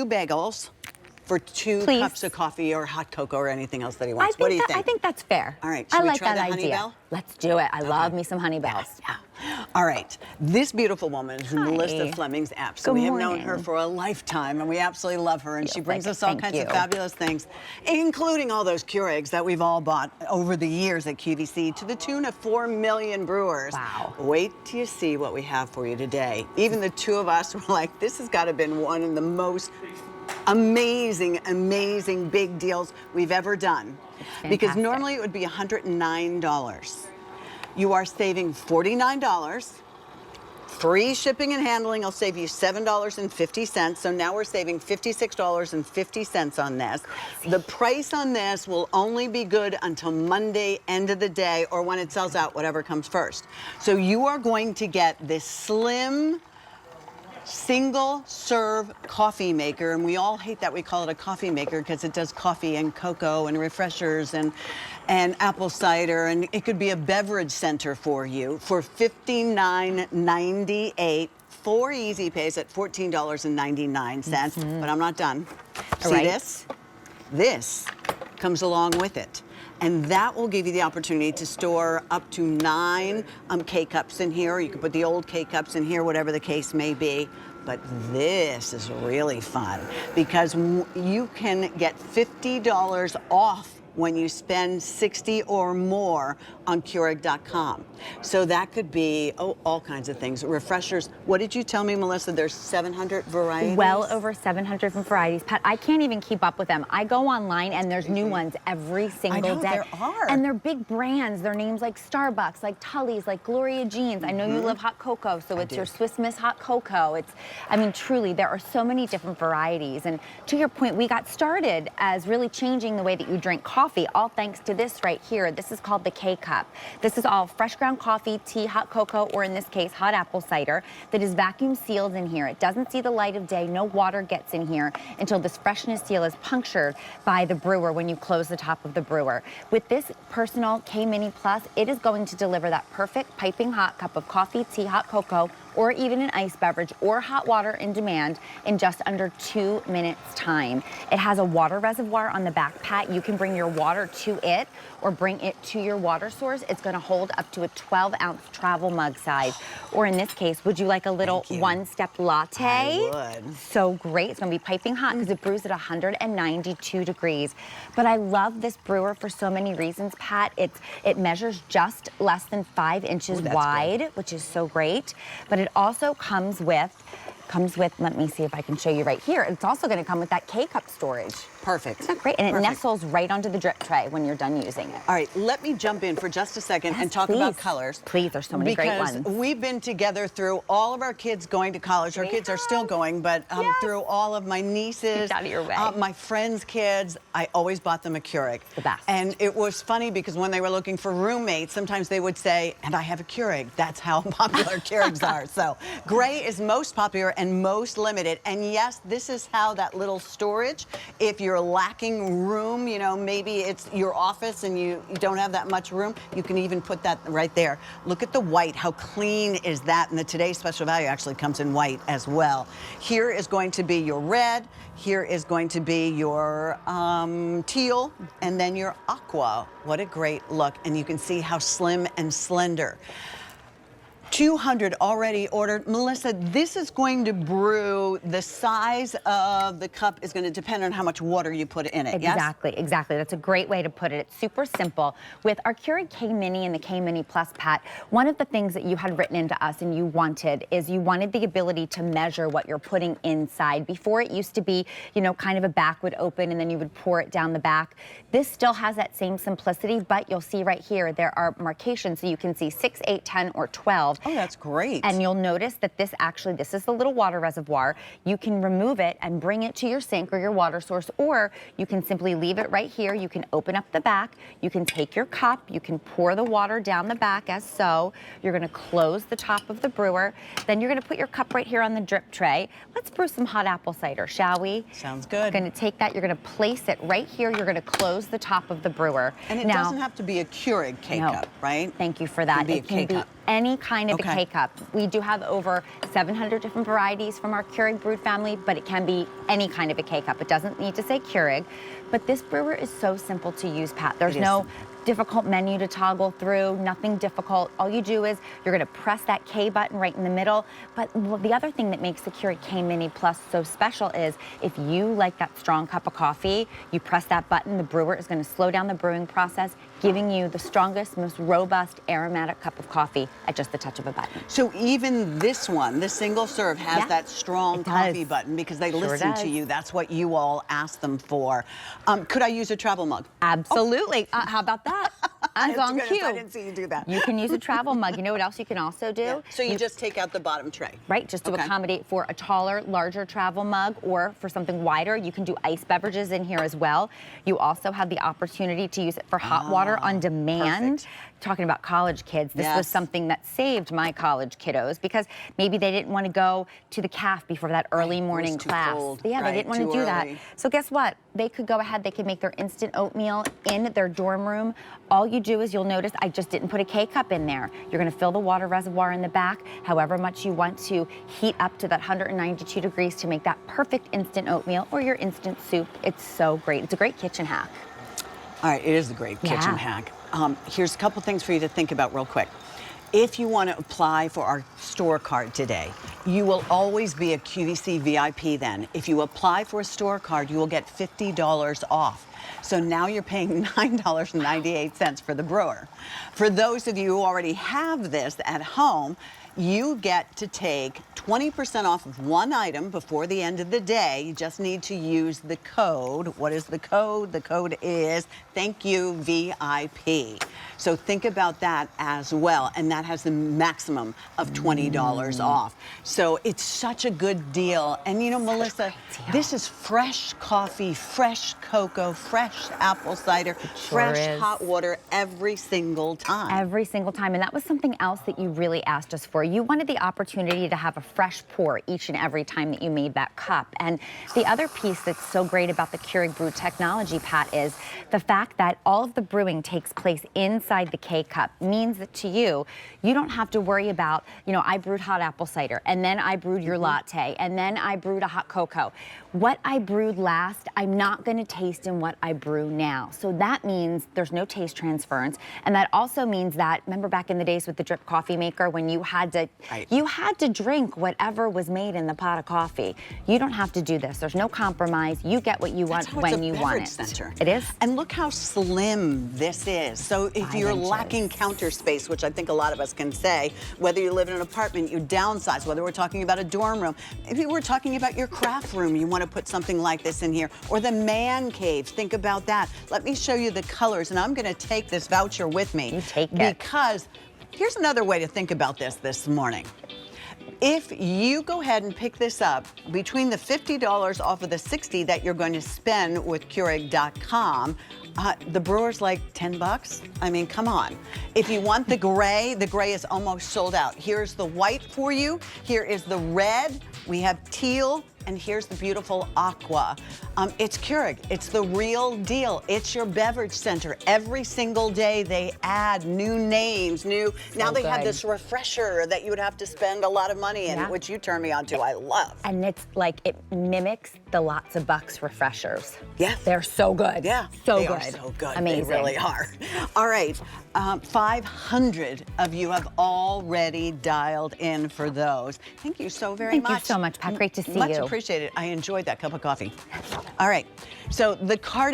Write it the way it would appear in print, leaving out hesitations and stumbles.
2 bagels for 2 Please. cups of coffee or hot cocoa or anything else that he wants. What do you think? I think that's fair. All right, I should we like try that the honey idea. bell? Let's do it. I love me some honey bells. Yeah. All right, this beautiful woman is Melissa Fleming's app. So Good we have morning. known her for a lifetime, and we absolutely love her. And she brings us all Thank kinds you. of fabulous things, including all those Keurigs that we've all bought over the years at QVC to the tune of 4 million brewers. Wow. Wait till you see what we have for you today. Even the two of us were like, this has got to have been one of the most amazing, amazing big deals we've ever done. Because normally it would be $109. You are saving $49. Free shipping and handling will save you $7.50. So now we're saving $56.50 on this. The price on this will only be good until Monday, end of the day, or when it sells out, whatever comes first. So you are going to get this slim, single-serve coffee maker, and we all hate that we call it a coffee maker because it does coffee and cocoa and refreshers and apple cider, and it could be a beverage center for you for $59.98. 4 easy pays at $14.99. But I'm not done. See this? This comes along with it. And that will give you the opportunity to store up to 9 K-Cups in here. You can put the old K-Cups in here, whatever the case may be. But this is really fun because you can get $50 off when you spend $60 or more on Keurig.com. So that could be, all kinds of things. Refreshers. What did you tell me, Melissa? There's 700 varieties? Well over 700 different varieties. Pat, I can't even keep up with them. I go online and there's new ones every single day. There are. And they're big brands. They're names like Starbucks, like Tully's, like Gloria Jean's. I know you love hot cocoa, so it's your Swiss Miss hot cocoa. I mean, truly, there are so many different varieties. And to your point, we got started as really changing the way that you drink coffee, all thanks to this right here. This is called the K-Cup. This is all fresh ground coffee, tea, hot cocoa, or in this case, hot apple cider that is vacuum sealed in here. It doesn't see the light of day. No water gets in here until this freshness seal is punctured by the brewer when you close the top of the brewer. With this personal K-Mini Plus, it is going to deliver that perfect piping hot cup of coffee, tea, hot cocoa, or even an iced beverage or hot water in demand in just under 2 minutes time. It has a water reservoir on the back, Pat. You can bring your water to it or bring it to your water source. It's gonna hold up to a 12-ounce travel mug size. Or in this case, would you like a little one-step latte? I would. So great, it's gonna be piping hot because it brews at 192 degrees. But I love this brewer for so many reasons, Pat. It measures just less than 5 inches wide, which is so great. But it also comes with, let me see if I can show you right here. It's also gonna come with that K-Cup storage. Perfect. Isn't that great? And it nestles right onto the drip tray when you're done using it. All right, let me jump in for just a second and talk about colors. Please, there's so many great ones. Because we've been together through all of our kids going to college. Our kids are still going, but through all of my nieces, out of your way. My friends' kids, I always bought them a Keurig. The best. And it was funny because when they were looking for roommates, sometimes they would say, and I have a Keurig. That's how popular Keurigs are. So gray is most popular and most limited. And yes, this is how that little storage, if you're lacking room, you know, maybe it's your office and you don't have that much room, you can even put that right there. Look at the white, how clean is that? And the today's special value actually comes in white as well. Here is going to be your red, here is going to be your teal, and then your aqua. What a great look. And you can see how slim and slender. 200 already ordered. Melissa, this is going to brew, the size of the cup is going to depend on how much water you put in it, Exactly, exactly. That's a great way to put it. It's super simple. With our Keurig K-Mini and the K-Mini Plus, Pat, one of the things that you had written into us and you wanted is you wanted the ability to measure what you're putting inside. Before it used to be, you know, kind of a back would open and then you would pour it down the back. This still has that same simplicity, but you'll see right here, there are markations so you can see 6, 8, 10, or 12. Oh, that's great. And you'll notice that this is the little water reservoir. You can remove it and bring it to your sink or your water source, or you can simply leave it right here. You can open up the back. You can take your cup. You can pour the water down the back as so. You're gonna close the top of the brewer. Then you're gonna put your cup right here on the drip tray. Let's brew some hot apple cider, shall we? Sounds good. You're gonna take that, you're gonna place it right here. You're gonna close the top of the brewer. And it doesn't have to be a Keurig K-Cup, right? Thank you for that. It can be a K-Cup. Any kind of a K-Cup. We do have over 700 different varieties from our Keurig brewed family, but it can be any kind of a K-Cup. It doesn't need to say Keurig, but this brewer is so simple to use, Pat. There's no difficult menu to toggle through, nothing difficult. All you do is you're gonna press that K button right in the middle. But the other thing that makes the Keurig K-Mini Plus so special is if you like that strong cup of coffee, you press that button, the brewer is gonna slow down the brewing process, giving you the strongest, most robust, aromatic cup of coffee at just the touch of a button. So even this one, the single serve, has that strong coffee button because they listen to you. That's what you all asked them for. Could I use a travel mug? Absolutely. How about that? As on cue. I didn't see you do that. You can use a travel mug. You know what else you can also do? Yeah. So you just take out the bottom tray. Right, just to accommodate for a taller, larger travel mug, or for something wider. You can do iced beverages in here as well. You also have the opportunity to use it for hot water on demand. Perfect. Talking about college kids, this was something that saved my college kiddos because maybe they didn't want to go to the caf before that early morning class. Cold. Yeah, they didn't want to do that. So guess what? They could go ahead, they could make their instant oatmeal in their dorm room. All you do is you'll notice I just didn't put a K-Cup in there. You're gonna fill the water reservoir in the back, however much you want to heat up to that 192 degrees to make that perfect instant oatmeal or your instant soup. It's so great. It's a great kitchen hack. All right, it is a great kitchen hack. Here's a couple things for you to think about real quick. If you want to apply for our store card today, you will always be a QVC VIP then. If you apply for a store card, you will get $50 off. So now you're paying $9.98 for the brewer. For those of you who already have this at home, you get to take 20% off of one item before the end of the day. You just need to use the code. What is the code? The code is Thank You VIP. So think about that as well. And that has the maximum of $20 off. So it's such a good deal. And you know, Melissa, this is fresh coffee, fresh cocoa, fresh apple cider, fresh hot water every single time. Every single time. And that was something else that you really asked us for. You wanted the opportunity to have a fresh pour each and every time that you made that cup. And the other piece that's so great about the Keurig Brew technology, Pat, is the fact that all of the brewing takes place inside the K-Cup. Means that to you, you don't have to worry about, you know, I brewed hot apple cider, and then I brewed your latte, and then I brewed a hot cocoa. What I brewed last, I'm not going to taste in what I brew now. So that means there's no taste transference. And that also means that, remember back in the days with the drip coffee maker when you had to drink whatever was made in the pot of coffee. You don't have to do this. There's no compromise. You get what you want when you want it. Center. It is. And look how slim this is. So if you're lacking counter space, which I think a lot of us can say, whether you live in an apartment, you downsize, whether we're talking about a dorm room, maybe we're talking about your craft room, you want to put something like this in here, or the man cave. Think about that. Let me show you the colors, and I'm going to take this voucher with me. You take it. Because here's another way to think about this morning. If you go ahead and pick this up, between the $50 off of the $60 that you're going to spend with Keurig.com, the brewer's like 10 bucks. I mean, come on. If you want the gray is almost sold out. Here's the white for you. Here is the red. We have teal. And here's the beautiful aqua. It's Keurig. It's the real deal. It's your beverage center. Every single day they add new names, now they have this refresher that you would have to spend a lot of money in, which you turned me on to. I love. And it's like, it mimics the Lots of Bucks refreshers. Yes. They're so good. Yeah. So they good. Are so good. Amazing. They really are. All right. 500 of you have already dialed in for those. Thank you so very much. Thank you so much, Pat. Great to see you. Much appreciated. I enjoyed that cup of coffee. All right. So the card